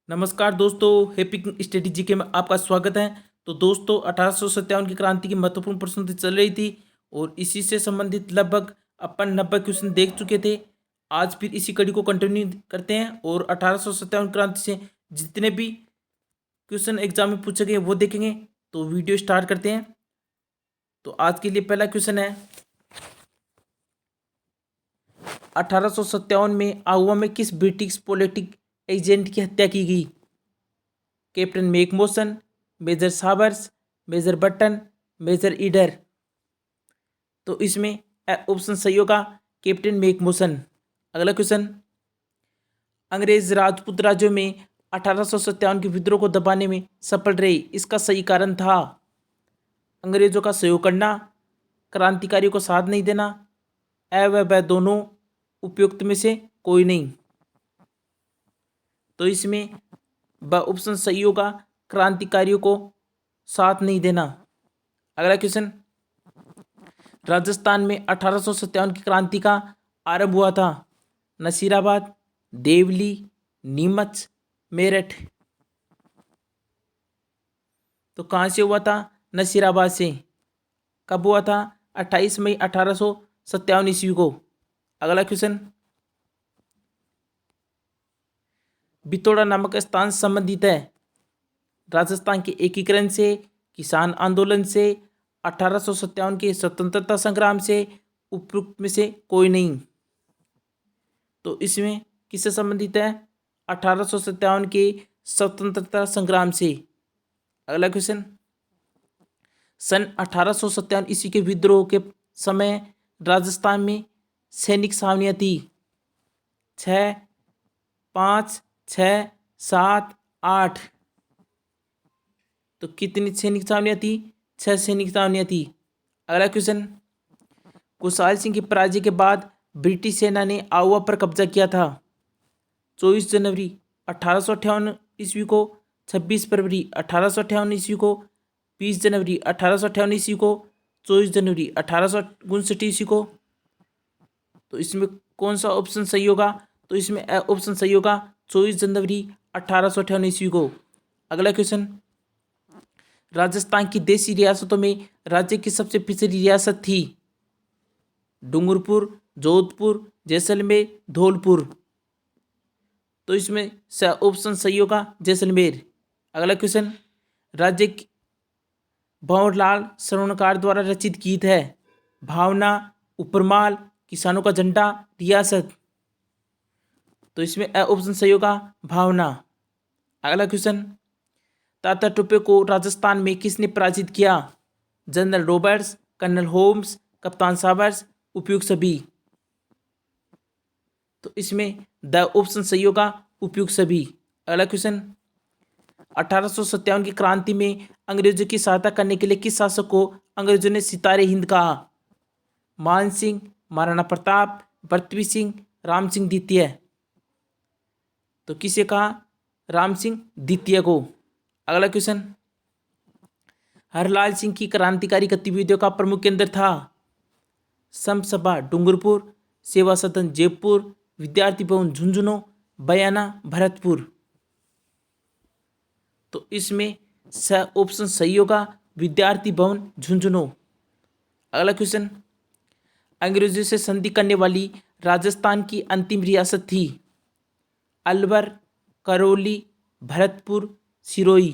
नमस्कार दोस्तों, happy study GK में आपका स्वागत है। तो दोस्तों 1857 की क्रांति की महत्वपूर्ण प्रश्नोत्तरी चल रही थी और इसी से संबंधित लगभग अपन 90 क्वेश्चन देख चुके थे। आज फिर इसी कड़ी को कंटिन्यू करते हैं और 1857 क्रांति से जितने भी क्वेश्चन एग्जाम में पूछे गए वो देखेंगे। तो वीडियो स्टार्ट करते हैं। तो आज के लिए पहला क्वेश्चन है, 1857 में आहुआ में किस ब्रिटिश पॉलिटिक एजेंट की हत्या की गई? Captain McMoson, major Sabers, major Button, major Eder. तो इसमें ऑप्शन सही होगा कैप्टन मैकमोसन। अगला क्वेश्चन, अंग्रेज राजपूत राज्यों में 1857 के विद्रोह को दबाने में सफल रहे, इसका सही कारण था? अंग्रेजों का सहयोग करना, क्रांतिकारियों को साथ नहीं देना, व दोनों, उपयुक्त में से कोई नहीं। तो इसमें ब ऑप्शन सही होगा, क्रांतिकारियों को साथ नहीं देना। अगला क्वेश्चन, राजस्थान में 1857 की क्रांति का आरंभ हुआ था? नसीराबाद, देवली, नीमच, मेरठ। तो कहाँ से हुआ था? नसीराबाद से। कब हुआ था? 28 मई 1857 ईस्वी को। अगला क्वेश्चन, बितौड़ा नामक स्थान संबंधित है? राजस्थान के एकीकरण से, किसान आंदोलन से, 1857 के स्वतंत्रता संग्राम से, उपयुक्त में से कोई नहीं। तो इसमें किससे संबंधित है? 1857 के स्वतंत्रता संग्राम से। अगला क्वेश्चन, सन 1857 ईस्वी के विद्रोह के समय राजस्थान में सैनिक छावनियाँ थी? 6, 5, 6, 7, 8। तो कितनी सैनिक छावनियाँ थी? 6 सैनिक छावनियाँ थी। अगला क्वेश्चन, कुशाल सिंह की पराजय के बाद ब्रिटिश सेना ने आहुआ पर कब्जा किया था? 24 जनवरी 1858 ईस्वी को, 26 फरवरी 1858 ईस्वी को, 20 जनवरी 1858 ईस्वी को, 24 जनवरी 1859 ईस्वी को। तो इसमें कौन सा ऑप्शन सही होगा? तो इसमें ऑप्शन सही होगा 24 जनवरी 1858 ईस्वी को। अगला क्वेश्चन, राजस्थान की देशी रियासतों में राज्य की सबसे पिछड़ी रियासत थी? डूंगरपुर, जोधपुर, जैसलमेर, धौलपुर। तो इसमें ऑप्शन सही होगा जैसलमेर। अगला क्वेश्चन, राज्य भंवरलाल स्वर्णकार द्वारा रचित गीत है? भावना, उपरमाल, किसानों का झंडा, रियासत। तो इसमें ऑप्शन सही होगा भावना। अगला क्वेश्चन, तात्या टोपे को राजस्थान में किसने पराजित किया? जनरल रॉबर्ट्स, कर्नल होम्स, कप्तान साबर्स, उपयुक्त सभी। तो इसमें द ऑप्शन सही होगा उपयुक्त सभी। अगला क्वेश्चन, 1857 की क्रांति में अंग्रेजों की सहायता करने के लिए किस शासक को अंग्रेजों ने सितारे हिंद कहा? मान सिंह, महाराणा प्रताप, पृथ्वी सिंह, राम सिंह द्वितीय। तो किसे कहा? राम सिंह द्वितीय को। अगला क्वेश्चन, हरलाल सिंह की क्रांतिकारी गतिविधियों का प्रमुख केंद्र था? संत सभा डूंगरपुर, सेवा सदन जयपुर, विद्यार्थी भवन झुंझुनू, बयाना भरतपुर। तो इसमें ऑप्शन सही होगा विद्यार्थी भवन झुंझुनू। अगला क्वेश्चन, अंग्रेजों से संधि करने वाली राजस्थान की अंतिम रियासत थी? अलवर, करौली, भरतपुर, सिरोही।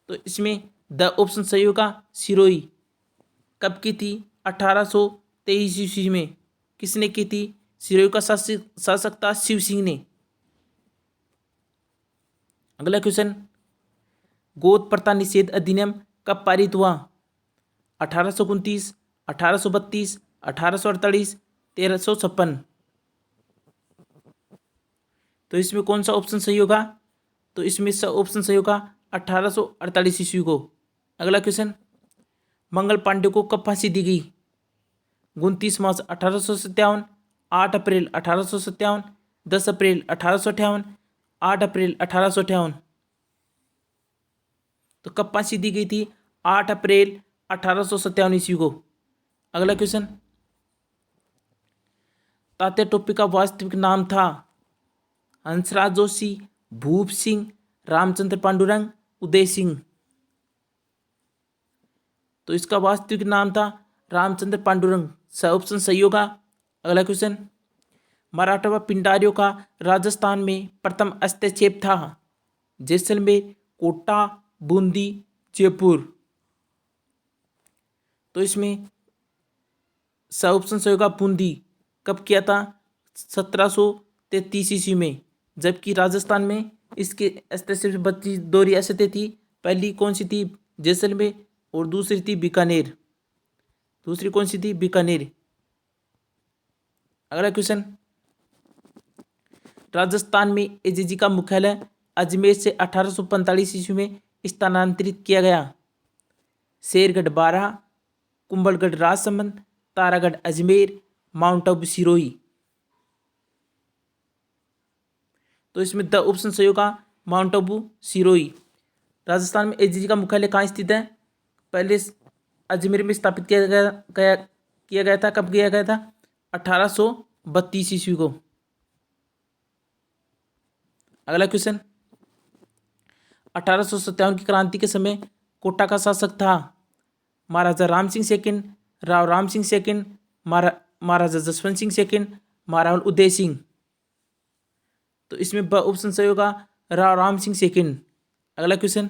तो इसमें द ऑप्शन सही होगा सिरोही। कब की थी? 1823 ईस्वी में। किसने की थी? सिरोही का शासक था शिव सिंह ने। अगला क्वेश्चन, गोद प्रथा निषेध अधिनियम कब पारित हुआ? 1829, 1832, 1848, 1356। तो इसमें कौन सा ऑप्शन सही होगा? तो इसमें ऑप्शन सही होगा 1848 ईस्वी को। अगला क्वेश्चन, मंगल पांडे को कब फांसी दी गई? 29 मार्च 1857, 8 अप्रैल 1857, 10 अप्रैल 1858, 8 अप्रैल 1858। तो कब फांसी दी गई थी? 8 अप्रैल 1857 ईस्वी को। अगला क्वेश्चन, तात्या टोपे का वास्तविक नाम था? हंसराज जोशी, भूप सिंह, रामचंद्र पांडुरंग, उदय सिंह। तो इसका वास्तविक नाम था रामचंद्र पांडुरंग। ऑप्शन सही होगा। अगला क्वेश्चन, मराठा व पिंडारियों का राजस्थान में प्रथम हस्तक्षेप था। जैसलमेर, कोटा, बूंदी, जयपुर। तो इसमें ऑप्शन सही होगा बूंदी। कब किया था? 1733 ईस्वी में। जबकि राजस्थान में इसके हस्तक्षेप से बची दो रियासतें थी। पहली कौन सी थी? जैसलमेर, और दूसरी थी बीकानेर। दूसरी कौन सी थी? बीकानेर। अगला क्वेश्चन, राजस्थान में एजीजी का मुख्यालय अजमेर से 1845 ईस्वी में स्थानांतरित किया गया। शेरगढ़ बारह, कुंभलगढ़ राजसमंद, तारागढ़ अजमेर, माउंट आबू सिरोही। तो इसमें द ऑप्शन सही होगा माउंट आबू सिरोही। राजस्थान में एजीजी का मुख्यालय कहाँ स्थित है? पहले अजमेर में स्थापित किया गया था। कब किया गया था? 1832 ईस्वी को। अगला क्वेश्चन, 1857 की क्रांति के समय कोटा का शासक था महाराजा राम सिंह सेकंड, राव राम सिंह सेकंड, महाराजा जसवंत सिंह सेकंड, महाराणा उदय सिंह। तो इसमें ब ऑप्शन सही होगा राव राम सिंह सेकंड। अगला क्वेश्चन,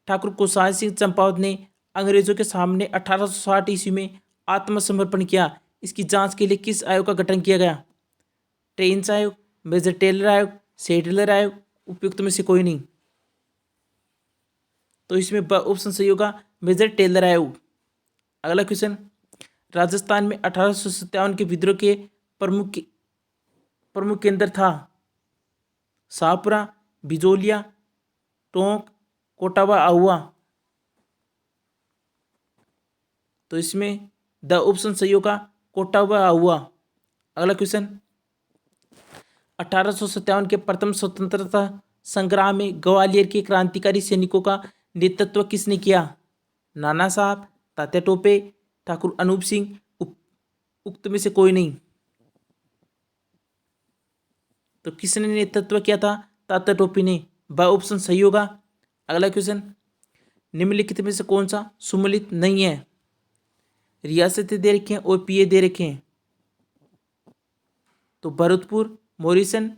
ठाकुर कुशाल सिंह चंपावत ने अंग्रेजों के सामने 1860 ईस्वी में आत्मसमर्पण किया। इसकी जांच के लिए किस आयोग का गठन किया गया? टेन्स आयोग, मेजर टेलर आयोग, सेटलर आयोग, उपयुक्त में से कोई नहीं। तो इसमें ब ऑप्शन सही होगा मेजर टेलर आयोग। अगला क्वेश्चन, राजस्थान में 1857 के विद्रोह के प्रमुख केंद्र था शाहपुरा, बिजोलिया, टोंक, कोटा व आहुआ। तो इसमें द ऑप्शन सही होगा कोटा व आहुआ। अगला क्वेश्चन, 1857 के प्रथम स्वतंत्रता संग्राम में ग्वालियर के क्रांतिकारी सैनिकों का नेतृत्व किसने किया? नाना साहब, तात्या टोपे, ठाकुर अनूप सिंह, उक्त में से कोई नहीं। तो किसने नेतृत्व किया था? तात्या टोपे ने। ब ऑप्शन सही होगा। अगला क्वेश्चन, निम्नलिखित में से कौन सा सुमेलित नहीं है? रियासतें दे रखे हैं और पीए दे रखे हैं। तो भरतपुर, मोरिसन,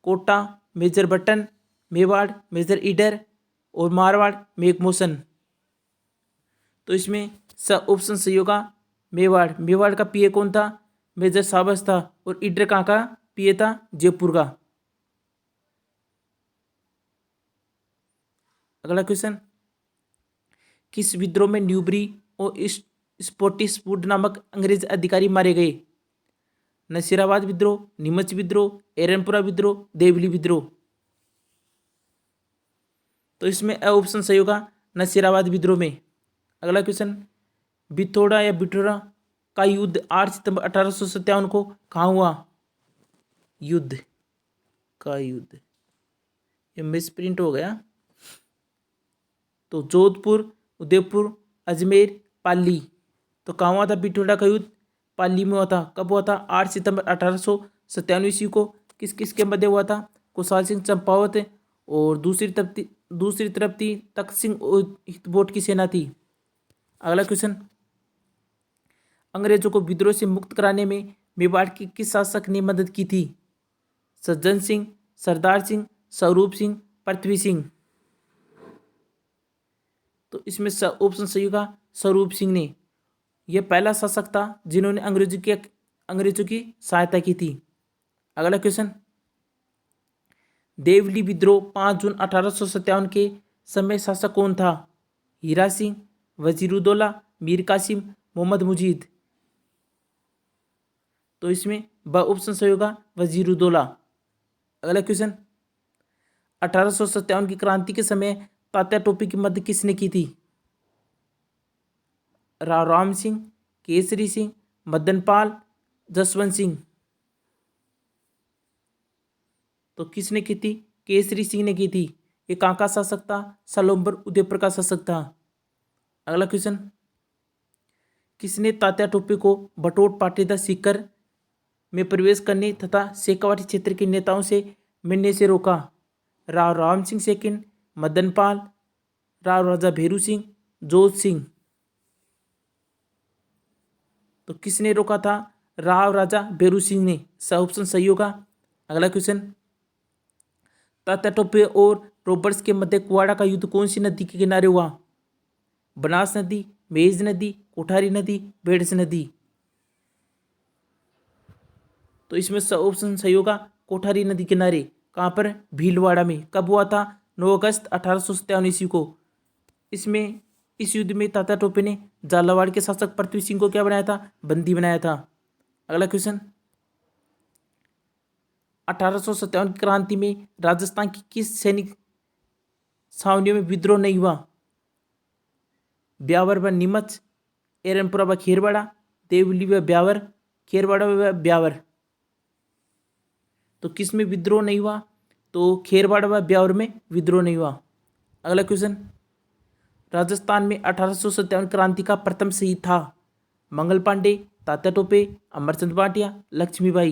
कोटा, मेजर बटन, मेवाड़, मेजर ईडर, और मारवाड़, मेघमोसन। तो इसमें ऑप्शन सही होगा मेवाड़। मेवाड़ का पीए कौन था? मेजर साबस था। और ईडर कहाँ का पीए था? जयपुर का। अगला क्वेश्चन, किस विद्रोह में न्यूबरी और स्पोटिसवुड नामक अंग्रेज अधिकारी मारे गए? नसीराबाद विद्रोह, नीमच विद्रोह, एरनपुरा विद्रोह, देवली विद्रोह। तो इसमें ऑप्शन सही होगा नसीराबाद विद्रोह में। अगला क्वेश्चन, बिथोड़ा या बिठोरा का युद्ध 8 सितंबर 1857 को कहाँ हुआ? युद्ध का युद्ध, ये मिसप्रिंट हो गया। तो जोधपुर, उदयपुर, अजमेर, पाली। तो कहाँ हुआ था बिठोड़ा का युद्ध? पाली में हुआ था। कब हुआ था? 8 सितंबर 1897 ईस्वी को। किस किस के मध्य हुआ था? कुशाल सिंह चंपावत और दूसरी तरफ थी तख्त सिंह हितबोट की सेना थी। अगला क्वेश्चन, अंग्रेजों को विद्रोह से मुक्त कराने में मेवाड़ की किस शासक ने मदद की थी? सज्जन सिंह, सरदार सिंह, स्वरूप सिंह, पृथ्वी सिंह। तो इसमें ऑप्शन सही होगा स्वरूप सिंह ने। यह पहला शासक था जिन्होंने अंग्रेजों की सहायता की थी। अगला क्वेश्चन, देवली विद्रोह 5 जून 1857 के समय शासक कौन था? हीरा सिंह, वजीरुद्दौला, मीर कासिम, मोहम्मद मुजीद। तो इसमें ब ऑप्शन सही होगा वजीरुद्दौला। अगला क्वेश्चन, 1857 की क्रांति के समय तात्या टोपे की मदद किसने की थी? राव राम सिंह, केसरी सिंह, मदनपाल, जसवंत सिंह। तो किसने की थी? केसरी सिंह ने की थी। ये कहाँ का शासक था? सलोम्बर उदयपुर का शासक था। अगला क्वेश्चन, किसने तात्या टोपे को बटोट पाटीदार सीकर में प्रवेश करने तथा शेखावाटी क्षेत्र के नेताओं से मिलने से रोका? राव राम सिंह सेकंड, मदन पाल, राव राजा भैरू सिंह, जोध सिंह। तो किसने रोका था? राव राजा भैरू सिंह ने। स ऑप्शन सही होगा। अगला क्वेश्चन, तात्या टोपे और रॉबर्ट्स के मध्य कुआड़ा का युद्ध कौन सी नदी के किनारे हुआ? बनास नदी, मेज नदी, कोठारी नदी, बेड़स नदी। तो इसमें स ऑप्शन सही होगा, कोठारी नदी किनारे। कहाँ पर? भीलवाड़ा में। कब हुआ था? 9 अगस्त 1857 ईस्वी को। इसमें इस युद्ध में तात्या टोपे ने झालावाड़ के शासक पृथ्वी सिंह को क्या बनाया था? बंदी बनाया था। अगला क्वेश्चन, 1857 की क्रांति में राजस्थान की किस सैनिक छावनियों में विद्रोह नहीं हुआ? ब्यावर व नीमच, एरनपुरा व खेरवाड़ा, देवली व ब्यावर, खेरवाड़ा व ब्यावर। तो किस में विद्रोह नहीं हुआ? तो खेरवाड़ा व ब्यावर में विद्रोह नहीं हुआ। अगला क्वेश्चन, राजस्थान में 1857 क्रांति का प्रथम शहीद था? मंगल पांडे, तात्या टोपे, अमरचंद भाटिया, लक्ष्मीबाई।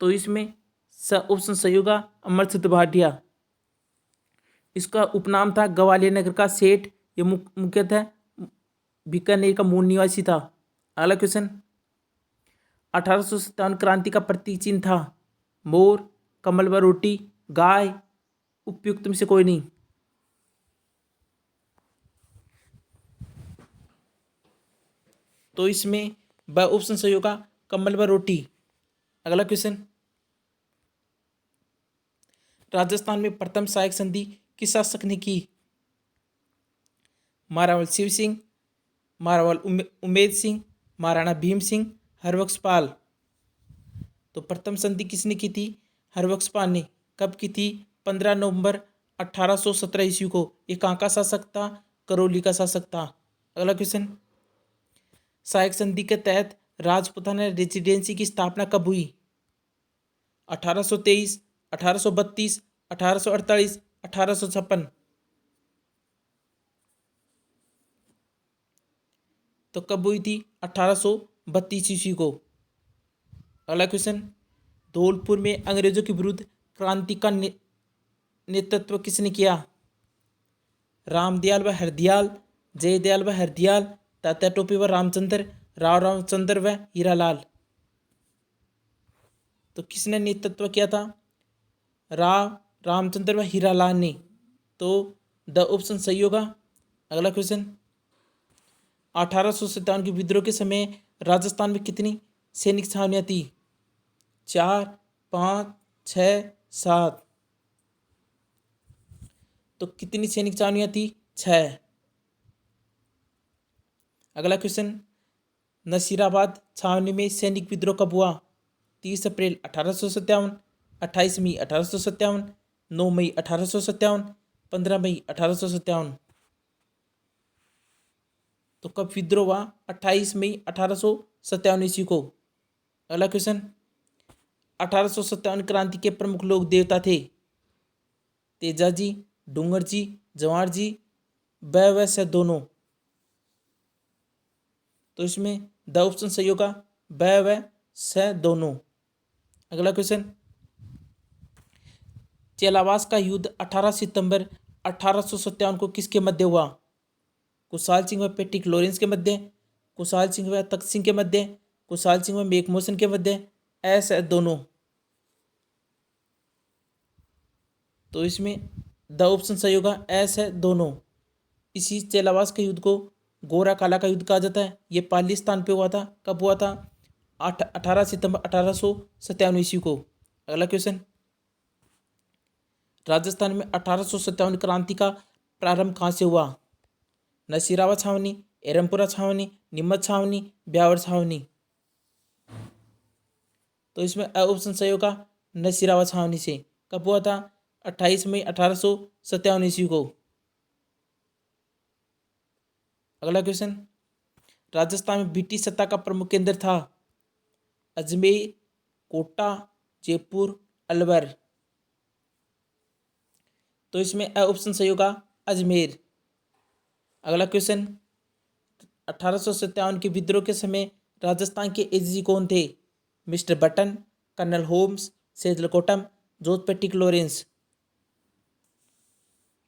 तो इसमें स ऑप्शन सही होगा, अमरचंद भाटिया। इसका उपनाम था ग्वालियर नगर का सेठ। ये मुख्यतः बीकानेर का मूल निवासी था। अगला क्वेश्चन, 1857 क्रांति का प्रतीक चिन्ह था? मोर, कमल व रोटी, गाय, उपयुक्त में से कोई नहीं। तो इसमें ब ऑप्शन सही होगा, कमल व रोटी। अगला क्वेश्चन, राजस्थान में प्रथम सहायक संधि किस शासक ने की? मारावल शिव सिंह, मारावल उमेद सिंह, महाराणा भीम सिंह, हरबख्शपाल। तो प्रथम संधि किसने की थी? हरबख्शपाल ने। कब की थी? 15 नवंबर 1817 ईस्वी को। ये कहाँ का शासक था? करौली का शासक था। अगला क्वेश्चन, सहायक संधि के तहत राजपुताना रेजिडेंसी की स्थापना कब हुई? 1823, 1832, 1848, 1856। तो कब हुई थी? 1832 ईस्वी को। अगला क्वेश्चन, धौलपुर में अंग्रेजों के विरुद्ध क्रांति का नेतृत्व किसने किया? रामदयाल व हरदयाल, जयदयाल व हरदयाल, तात्या टोपे व रामचंद्र, राव रामचंद्र व हीरालाल। तो किसने नेतृत्व किया था? राव रामचंद्र व हीरालाल ने। तो द ऑप्शन सही होगा। अगला क्वेश्चन, 1857 के विद्रोह के समय राजस्थान में कितनी सैनिक छावनियां थी? 4, 5, 6, 7। तो कितनी सैनिक छावनियां थी? 6। अगला क्वेश्चन, नसीराबाद छावनी में सैनिक विद्रोह कब हुआ? 30 अप्रैल 1857, 28 मई 1857, 9 मई 1857, 15 मई 1857। तो कब विद्रोह हुआ? 28 मई 1857 ईस्वी को। अगला क्वेश्चन, 1857 क्रांति के प्रमुख लोग देवता थे? तेजाजी, डूंगर जी, जवाहर जी, व से दोनों। तो इसमें द ऑप्शन सही होगा, व से दोनों। अगला क्वेश्चन, चेलावास का युद्ध 18 सितंबर 1857 को किसके मध्य हुआ? कुशाल सिंह व पेट्रिक लॉरेंस के मध्य, कुशाल सिंह व तख्त सिंह के मध्य, कुशाल सिंह व मेघमोहन के मध्य, ऐसे दोनों। तो इसमें द ऑप्शन सही होगा, ऐसे दोनों। इसी चेलावास के युद्ध को गोरा काला का युद्ध कहा जाता है। ये पालिस्तान पे हुआ था। कब हुआ था? 18 सितंबर 1857 ईस्वी को। अगला क्वेश्चन, राजस्थान में 1857 क्रांति का प्रारंभ कहाँ से हुआ? नसीराबाद छावनी, एरमपुरा छावनी, नीमच छावनी, ब्यावर छावनी। तो इसमें ऑप्शन सही होगा, नसीराबाद छावनी से। कब हुआ था? 28 मई 1857 ईस्वी को। अगला क्वेश्चन, राजस्थान में ब्रिटिश सत्ता का प्रमुख केंद्र था? अजमेर, कोटा, जयपुर, अलवर। तो इसमें ऑप्शन सही होगा, अजमेर। अगला क्वेश्चन, 1857 के विद्रोह के समय राजस्थान के एजीजी कौन थे? Mister Button, colonel Holmes, Cecil Cottam, George Patrick Lawrence.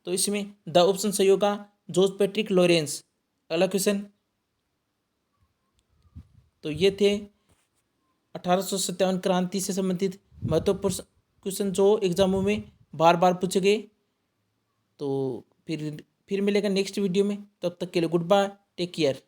तो इसमें द ऑप्शन सही होगा जॉर्ज पैट्रिक लॉरेंस। अगला क्वेश्चन, तो ये थे 1857 क्रांति से संबंधित महत्वपूर्ण क्वेश्चन जो एग्जामों में बार बार पूछे गए। तो फिर मिलेगा नेक्स्ट वीडियो में, तब तक के लिए गुड बाय, टेक केयर।